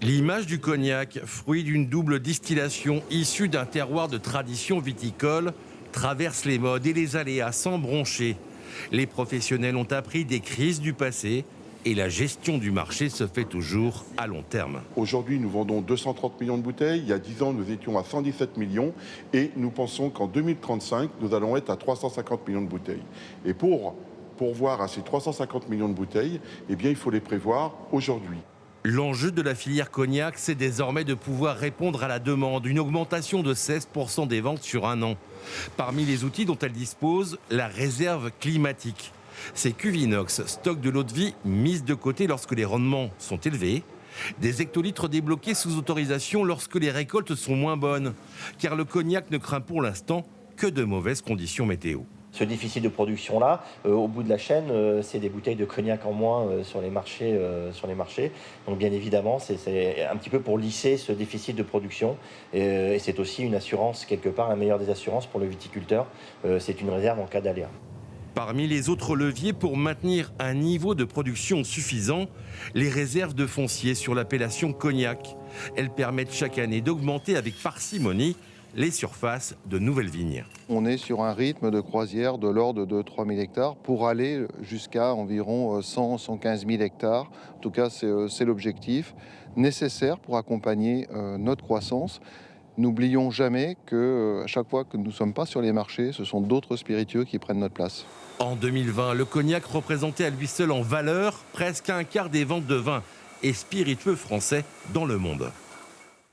L'image du cognac, fruit d'une double distillation issue d'un terroir de tradition viticole, traverse les modes et les aléas sans broncher. Les professionnels ont appris des crises du passé et la gestion du marché se fait toujours à long terme. Aujourd'hui, nous vendons 230 millions de bouteilles. Il y a 10 ans, nous étions à 117 millions et nous pensons qu'en 2035, nous allons être à 350 millions de bouteilles. Et pour pourvoir à ces 350 millions de bouteilles, eh bien, il faut les prévoir aujourd'hui. L'enjeu de la filière cognac, c'est désormais de pouvoir répondre à la demande, une augmentation de 16% des ventes sur un an. Parmi les outils dont elle dispose, la réserve climatique. Ces cuves inox stockent de l'eau de vie mise de côté lorsque les rendements sont élevés, des hectolitres débloqués sous autorisation lorsque les récoltes sont moins bonnes, car le cognac ne craint pour l'instant que de mauvaises conditions météo. Ce déficit de production-là, au bout de la chaîne, c'est des bouteilles de cognac en moins sur les marchés. Donc bien évidemment, c'est un petit peu pour lisser ce déficit de production. Et c'est aussi une assurance, quelque part, la meilleure des assurances pour le viticulteur. C'est une réserve en cas d'aléa. Parmi les autres leviers pour maintenir un niveau de production suffisant, les réserves de foncier sur l'appellation cognac. Elles permettent chaque année d'augmenter avec parcimonie les surfaces de nouvelles vignes. On est sur un rythme de croisière de l'ordre de 3 000 hectares pour aller jusqu'à environ 100-115 000 hectares. En tout cas, c'est l'objectif nécessaire pour accompagner notre croissance. N'oublions jamais qu'à chaque fois que nous ne sommes pas sur les marchés, ce sont d'autres spiritueux qui prennent notre place. En 2020, le cognac représentait à lui seul en valeur presque un quart des ventes de vins et spiritueux français dans le monde.